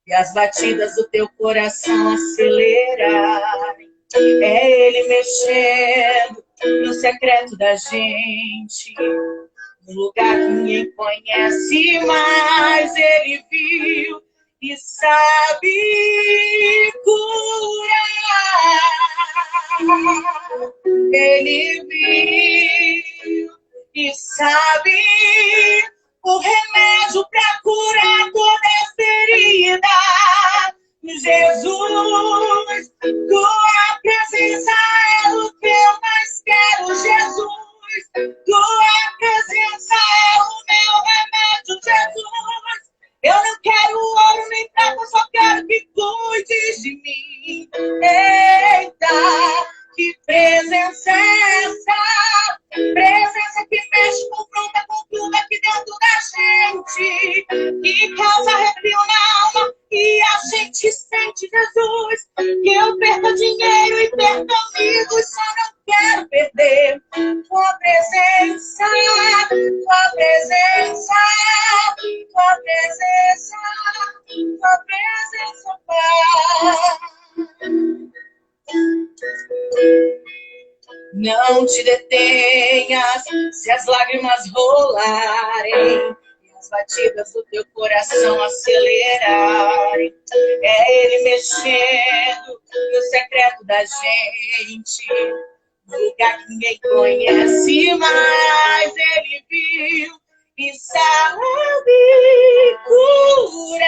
e as batidas do teu coração acelerarem. É Ele mexendo no secreto da gente, no lugar que ninguém conhece, mas Ele viu e sabe curar. Ele viu e sabe o remédio para curar toda ferida. Jesus, tua presença é o que eu mais quero. Jesus, tua presença é o meu remédio. Jesus, eu não quero ouro nem prata, só quero que cuides de mim. Eita, que presença é essa? Presença que mexe, confronta com tudo aqui dentro da gente, que causa arrepio na alma e a gente sente. Jesus, que eu perca dinheiro e perca amigos, só não quero perder tua presença, tua presença, tua presença, tua presença, Pai. Não te detenhas se as lágrimas rolarem e as batidas do teu coração acelerarem. É Ele mexendo no secreto da gente, no lugar que ninguém conhece, mas Ele viu e sabe curar.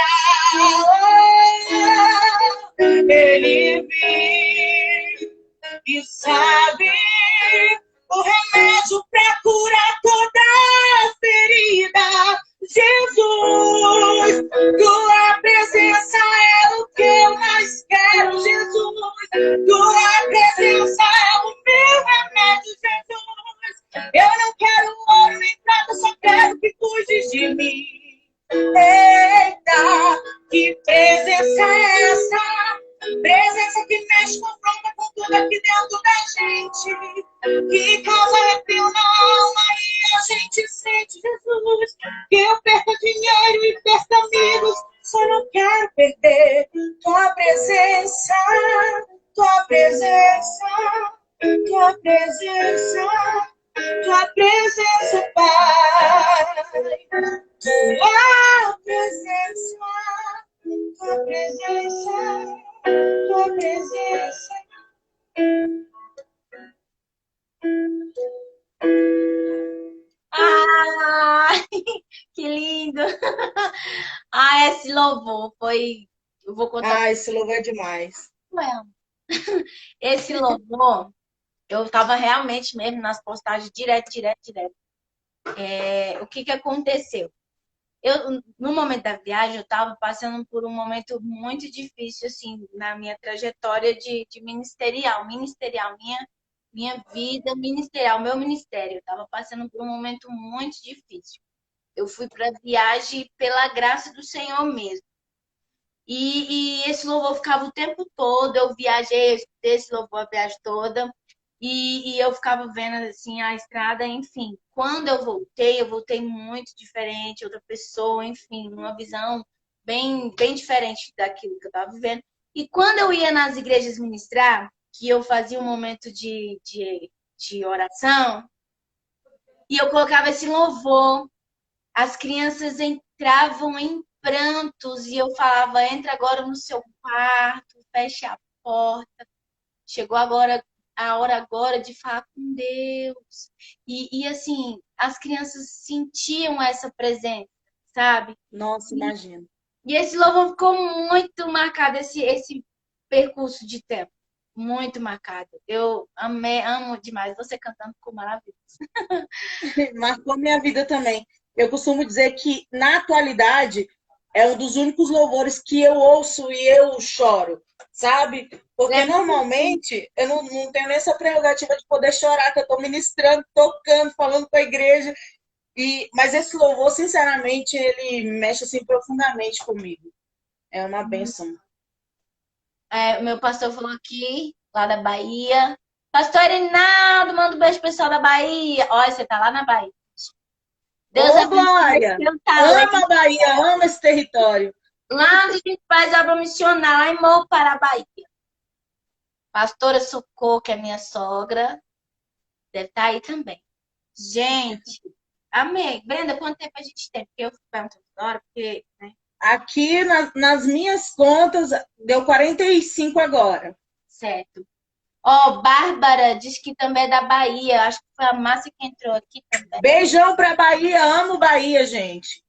Ele viu e sabe o remédio para curar toda ferida. Jesus, tua presença é o que eu de mim. Eita, que presença é essa? Presença que mexe, confronta com tudo aqui dentro da gente, que causa arrepio na alma e a gente sente Jesus. Que eu perca dinheiro e perca amigos, só não quero perder tua presença, tua presença, tua presença, tua presença, Pai. Tua presença, tua presença, tua presença. Ah, que lindo! Ah, esse louvor foi. Eu vou contar. Ah, esse louvor é demais. Esse louvor, eu tava realmente mesmo nas postagens direto, direto, direto. O que que aconteceu? No momento da viagem, eu estava passando por um momento muito difícil, assim, na minha trajetória de ministerial. Ministerial, minha vida ministerial, meu ministério. Eu estava passando por um momento muito difícil. Eu fui para a viagem pela graça do Senhor mesmo. E esse louvor ficava o tempo todo. Eu viajei, eu escutei esse louvor a viagem toda. E eu ficava vendo assim a estrada, enfim. Quando eu voltei muito diferente, outra pessoa, enfim, uma visão bem, bem diferente daquilo que eu estava vivendo. E quando eu ia nas igrejas ministrar, que eu fazia um momento de oração, e eu colocava esse louvor, as crianças entravam em prantos e eu falava: entra agora no seu quarto, feche a porta. Chegou agora a hora agora de falar com Deus. E assim, as crianças sentiam essa presença, sabe? Nossa, imagina. E esse louvor ficou muito marcado, esse percurso de tempo. Muito marcado. Eu amei, amo demais. Você cantando ficou maravilhoso. Marcou minha vida também. Eu costumo dizer que, na atualidade, é um dos únicos louvores que eu ouço e eu choro, sabe? Porque normalmente eu não tenho nem essa prerrogativa de poder chorar, que eu estou ministrando, tocando, falando com a igreja. Mas esse louvor, sinceramente, ele mexe assim profundamente comigo. É uma bênção. O meu pastor falou aqui, lá da Bahia. Pastor Irinaldo, manda um beijo pro pessoal da Bahia. Olha, você tá lá na Bahia. Deus Ô, abençoe Glória! seu Ama a talento. Bahia, ama esse território. Lá onde a gente faz obra missionária, lá em Morro para a Bahia. Pastora Socorro, que é minha sogra, deve estar aí também. Gente, amei. Brenda, quanto tempo a gente tem? Porque eu fico perguntando agora, porque, né? Aqui nas minhas contas, deu 45 agora. Certo. Ó, Bárbara diz que também é da Bahia. Acho que foi a Márcia que entrou aqui também. Beijão pra Bahia, amo Bahia, gente.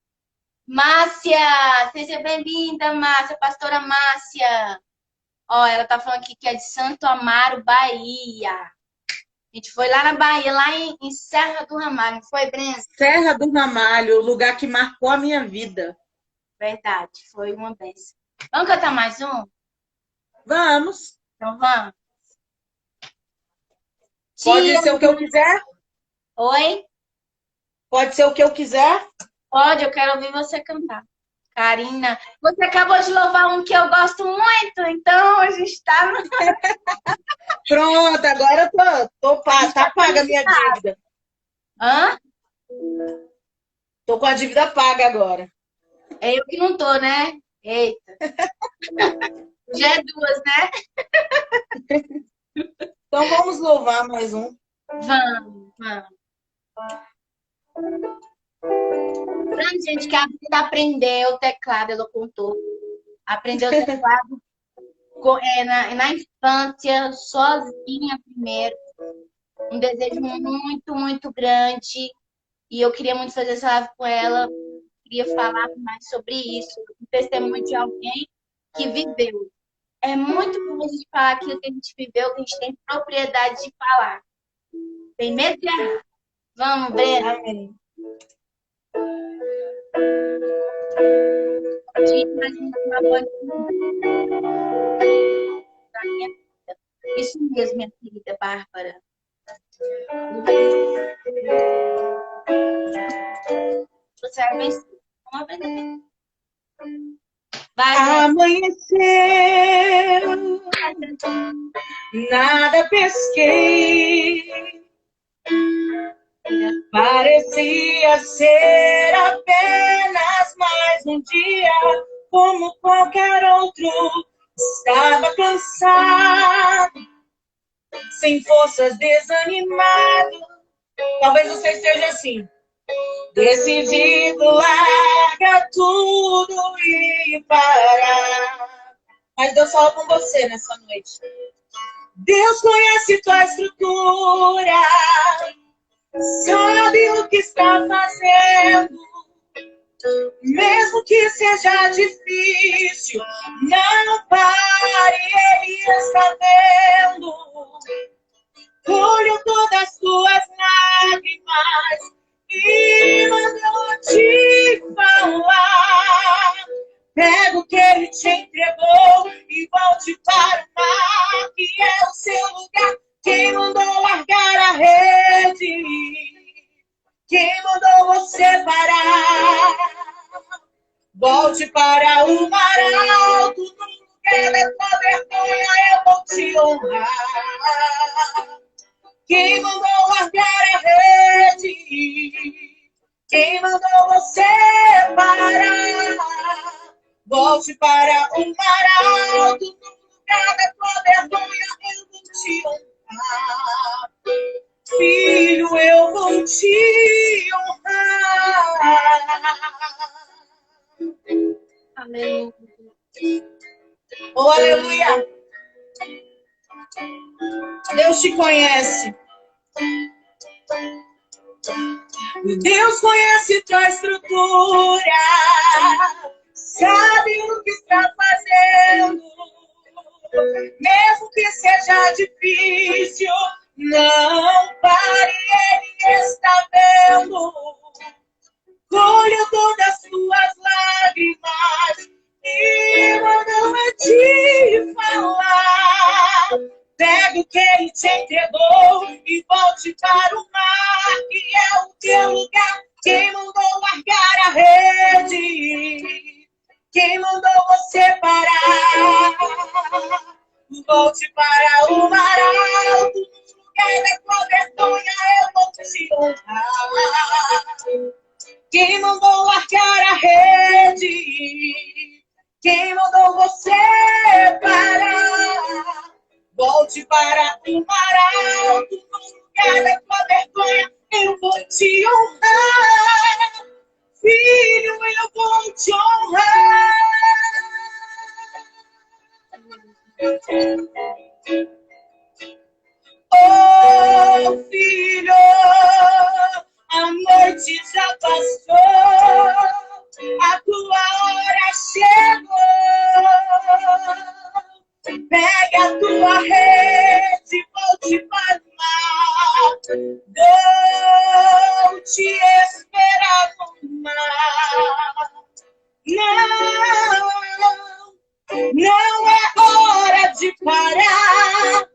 Márcia, seja bem-vinda, Márcia, pastora Márcia. Ó, ela tá falando aqui que é de Santo Amaro, Bahia. A gente foi lá na Bahia, lá em Serra do Ramalho, não foi, Brenda? Serra do Ramalho, o lugar que marcou a minha vida. Verdade, foi uma bênção. Vamos cantar mais um? Vamos. Então vamos. Pode Tia, ser o que eu quiser? oi? Pode ser o que eu quiser? Pode, eu quero ouvir você cantar. Karina, você acabou de louvar um que eu gosto muito, então a gente tá no... Pronto, agora tá paga a minha dívida. Hã? Tô com a dívida paga agora. É eu que não tô, né? Eita. Já é duas, né? Então vamos louvar mais um. Vamos, vamos. Pra gente que a vida aprendeu o teclado, ela contou. Aprendeu o teclado na infância, sozinha primeiro. Um desejo muito, muito grande. E eu queria muito fazer essa live com ela. Queria falar mais sobre isso. Um testemunho de alguém que viveu. É muito bom a gente falar aquilo que a gente viveu, que a gente tem propriedade de falar. Tem medo de errar. Vamos, Breno. Amém. Uma voz isso mesmo, minha querida Bárbara. você vai vencer. Vamos aprender. Vai, gente. Amanheceu, nada pesquei. Parecia ser apenas mais um dia, como qualquer outro. Estava cansado, sem forças, desanimado. Talvez você esteja assim, decidido, larga tudo e parar. Mas Deus fala com você nessa noite. Deus conhece tua estrutura, sabe o que está fazendo. Mesmo que seja difícil, não pare, Ele está vendo. Colheu todas as tuas lágrimas e mandou te falar. Pega o que Ele te entregou e volte para o mar, que é o seu lugar. Quem mandou largar a rede? Quem mandou você parar? Volte para o mar alto, no lugar da tua vergonha eu vou te honrar. Quem mandou largar a rede? Quem mandou você parar? Volte para o mar alto, no lugar da tua vergonha eu vou te honrar. Filho, eu vou te honrar. Aleluia. Oh, aleluia. Deus te conhece. Deus conhece tua estrutura, sabe o que está fazendo. Mesmo que seja difícil, não pare, Ele está vendo. Colha todas as tuas lágrimas e mandou te falar. Pega o que Ele te entregou e volte para o mar, que é o teu lugar. Quem mandou largar a rede? Quem mandou você parar? Volte para o mar alto, no lugar da tua vergonha eu vou te honrar. Quem mandou largar a rede? Quem mandou você parar? Volte para o mar alto, no lugar da tua vergonha eu vou te honrar. Filho, eu vou te honrar. Oh, filho, a noite já passou, a tua hora chegou. Pega a tua rede, volte para o mar. Vou te esperar no mar. Não é hora de parar.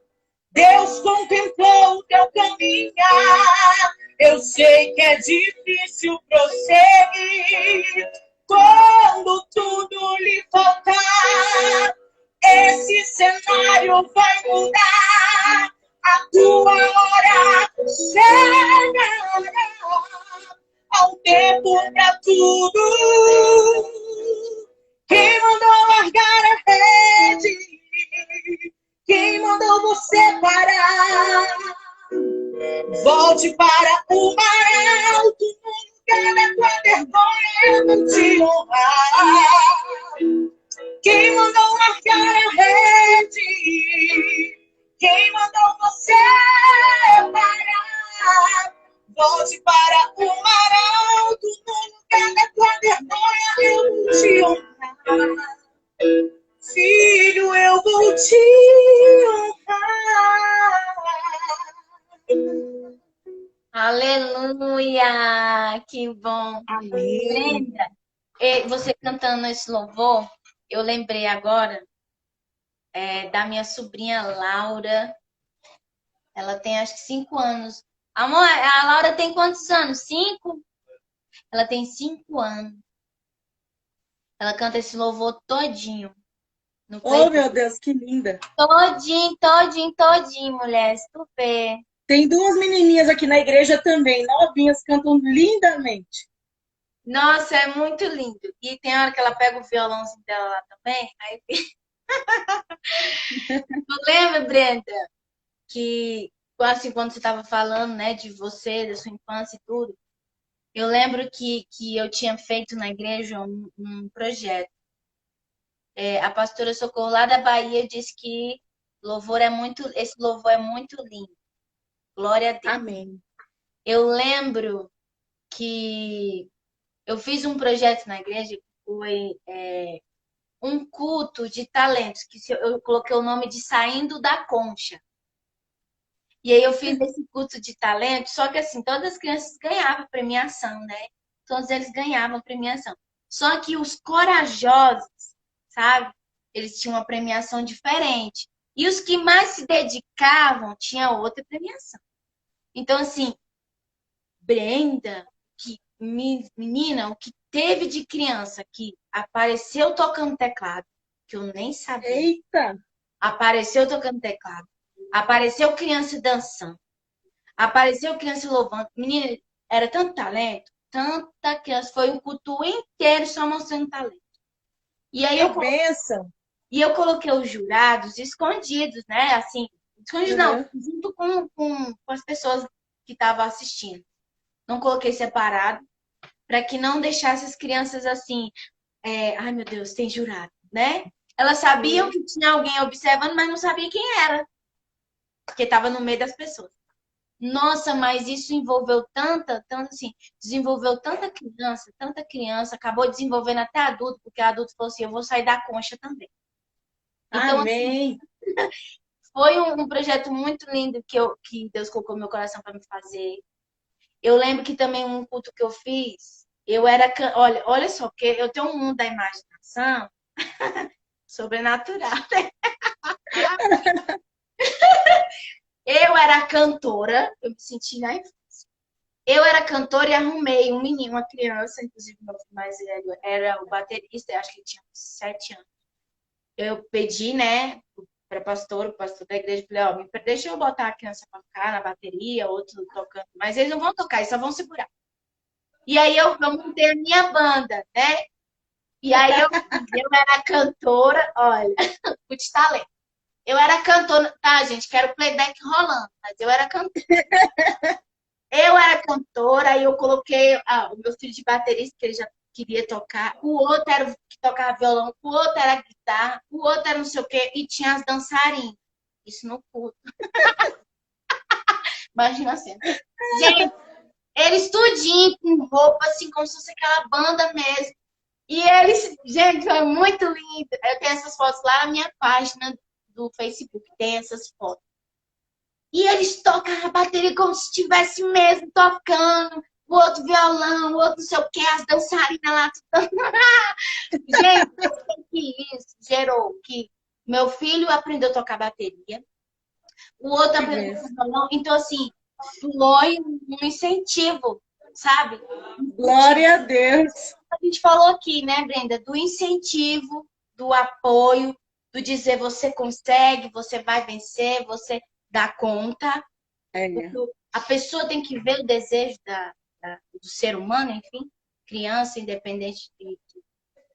Deus contemplou o teu caminhar. Eu sei que é difícil prosseguir quando tudo lhe faltar. Esse cenário vai mudar. A tua hora chegará. Há um tempo pra tudo. Quem mandou largar a rede? Quem mandou você parar? Volte para o mar alto, no lugar da tua vergonha eu vou te honrar. Quem mandou largar a rede? Quem mandou você parar? Volte para o mar alto, no lugar da tua vergonha eu vou te honrar. Filho, eu vou te honrar. Aleluia! Que bom. Amém. Lembra? Você cantando esse louvor, eu lembrei agora da minha sobrinha Laura. Ela tem acho que 5 anos. Amor, a Laura tem quantos anos? 5? Ela tem 5 anos. Ela canta esse louvor todinho no Oh, Play. meu Deus, que linda. Todinho, todinho, todinho, mulher. Se tu vê. Tem duas menininhas aqui na igreja também, novinhas, cantam lindamente. Nossa, é muito lindo. E tem hora que ela pega o violãozinho dela lá também. Aí, tu lembra, Brenda, que assim, quando você estava falando, né, de você, da sua infância e tudo, eu lembro que eu tinha feito na igreja um projeto. A pastora Socorro lá da Bahia disse que esse louvor é muito lindo. Glória a Deus. Amém. Eu lembro que eu fiz um projeto na igreja que foi um culto de talentos, que eu coloquei o nome de Saindo da Concha. E aí eu fiz esse culto de talentos, só que assim, todas as crianças ganhavam premiação, né? Todos eles ganhavam premiação. Só que os corajosos, sabe? Eles tinham uma premiação diferente. E os que mais se dedicavam tinha outra premiação. Então, assim, Brenda, menina, o que teve de criança que apareceu tocando teclado, que eu nem sabia. Eita! Apareceu tocando teclado. Apareceu criança dançando. Apareceu criança louvando. Menina, era tanto talento, tanta criança. Foi um culto inteiro só mostrando talento. E aí Que bênção! eu coloquei os jurados escondidos, né? Assim, escondidos não, Uhum. junto com as pessoas que estavam assistindo. Não coloquei separado, para que não deixasse as crianças assim, ai meu Deus, tem jurado, né? Elas sabiam que tinha alguém observando, mas não sabia quem era, porque estava no meio das pessoas. Nossa, mas isso envolveu tanta assim, desenvolveu tanta criança, acabou desenvolvendo até adulto, porque adulto falou assim, eu vou sair da concha também. Então, assim, Amém! foi um projeto muito lindo que Deus colocou no meu coração para me fazer. Eu lembro que também um culto que eu fiz, olha só, que eu tenho um mundo da imaginação sobrenatural. Eu era cantora, eu me senti na infância. Eu era cantora e arrumei um menino, uma criança, inclusive meu filho mais velho era o baterista, eu acho que ele tinha uns 7 anos. Eu pedi, né, para o pastor da igreja, falei, ó, deixa eu botar a criança para tocar na bateria, outro tocando, mas eles não vão tocar, eles só vão segurar. E aí eu montei a minha banda, né? E aí eu era cantora, olha, muito talento. Eu era cantora, tá, gente? Quero playback rolando, mas eu era cantora. Eu era cantora, aí eu coloquei o meu filho de baterista, que ele já queria tocar. O outro era o que tocava violão, o outro era guitarra, o outro era não sei o quê, e tinha as dançarinas. Isso no culto. Imagina assim. Gente, eles tudinho com roupa, assim, como se fosse aquela banda mesmo. E eles, gente, foi muito lindo. Eu tenho essas fotos lá na minha página do Facebook, tem essas fotos. E eles tocam a bateria como se estivesse mesmo tocando, o outro violão, o outro não sei o que, as dançarinas lá. Gente, que isso gerou que meu filho aprendeu a tocar bateria, o outro Que aprendeu a tocar bênção! violão. Então, assim, foi um incentivo, sabe? Glória a Deus! A gente falou aqui, né, Brenda, do incentivo, do apoio, do dizer você consegue, você vai vencer, você dá conta. É. A pessoa tem que ver o desejo do ser humano, enfim, criança, independente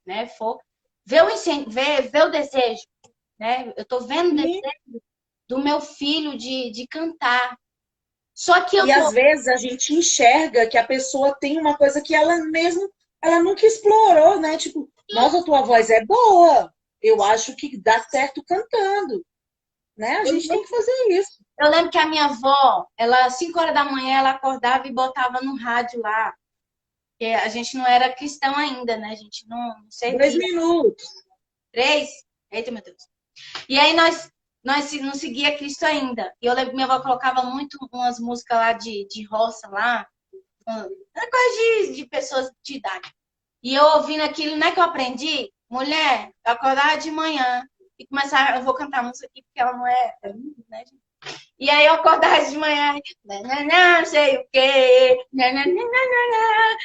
né, for, ver o desejo, né? Eu tô vendo o Sim. desejo do meu filho de cantar. Só que E às vezes a gente enxerga que a pessoa tem uma coisa que ela nunca explorou, né? Tipo, nossa, tua voz é boa. Eu acho que dá certo cantando, né? A gente tem que fazer isso. Eu lembro que a minha avó, ela, 5 horas da manhã, ela acordava e botava no rádio lá. Porque a gente não era cristão ainda, né? A gente não Dois servia. minutos. 3? Eita, meu Deus. E aí nós não seguia Cristo ainda. E eu lembro que minha avó colocava muito umas músicas lá de roça lá. Era coisa de pessoas de idade. E eu ouvindo aquilo, não é que eu aprendi? Mulher, eu acordava de manhã e começava, eu vou cantar a música aqui porque ela não é linda, né, gente? E aí eu acordava de manhã, não sei o quê. Nananana.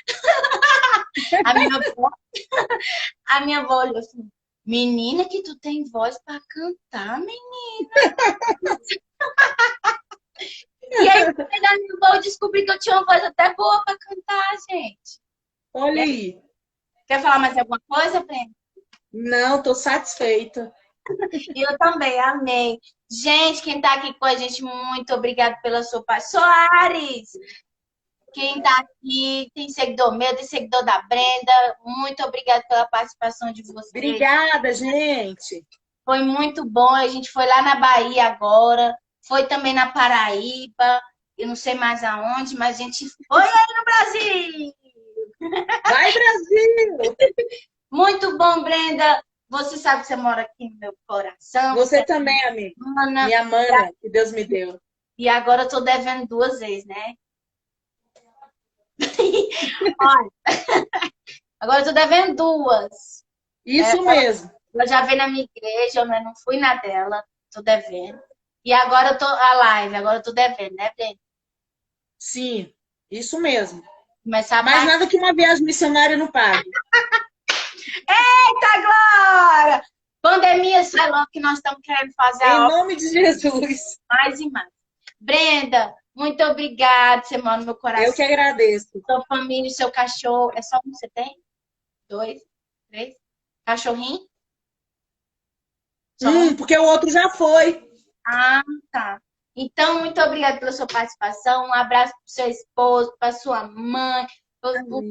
A minha avó, a minha avó olhou assim, menina, que tu tem voz pra cantar, menina. E aí, chegar no voo, eu descobri que eu tinha uma voz até boa pra cantar, gente. Olha aí. Quer falar mais alguma coisa, Breno? Não, tô satisfeita. Eu também, amei. Gente, quem tá aqui com a gente, muito obrigada pela sua paz. Soares! Quem tá aqui, tem seguidor meu, tem seguidor da Brenda. Muito obrigada pela participação de vocês. Obrigada, gente. Foi muito bom. A gente foi lá na Bahia agora. Foi também na Paraíba. Eu não sei mais aonde, mas a gente foi aí no Brasil. Vai, Brasil! Muito bom, Brenda. Você sabe que você mora aqui no meu coração. Você também, amiga. Mana. Minha mana, que Deus me deu. E agora eu tô devendo 2 vezes, né? Olha, agora eu tô devendo 2. Isso mesmo. Eu já vi na minha igreja, mas não fui na dela. Tô devendo. E agora eu tô a live, agora eu tô devendo, né, Brenda? Sim, isso mesmo. Começar a Mais nada que uma viagem missionária não pague. Eita, Glória! Pandemia, sai logo que nós estamos querendo fazer Em a obra nome de Jesus. mais e mais. Brenda, muito obrigada. Você mora no meu coração. Eu que agradeço. Sua família, seu cachorro. É só um que você tem? 2, 3? Cachorrinho? Só um? Porque o outro já foi. Ah, tá. Então, muito obrigada pela sua participação. Um abraço para o seu esposo, para sua mãe,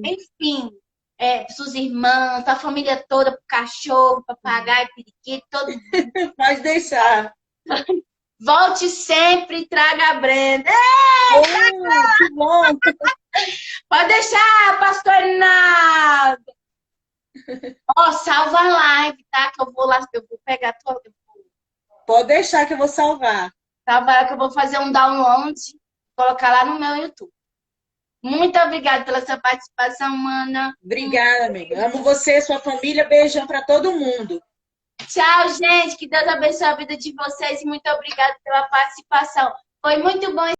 enfim, para suas irmãs, para a família toda, para o cachorro, papagaio, periquito, todo mundo. Pode deixar. Volte sempre e traga a Brenda. Que bom. Pode deixar, pastor Rinaldo. Ó, salva a live, tá? Que eu vou lá, eu vou pegar tua. Pode deixar que eu vou salvar. Salva que eu vou fazer um download, colocar lá no meu YouTube. Muito obrigada pela sua participação, mana. Obrigada, amiga. Amo você, sua família. Beijão para todo mundo. Tchau, gente. Que Deus abençoe a vida de vocês e muito obrigada pela participação. Foi muito bom.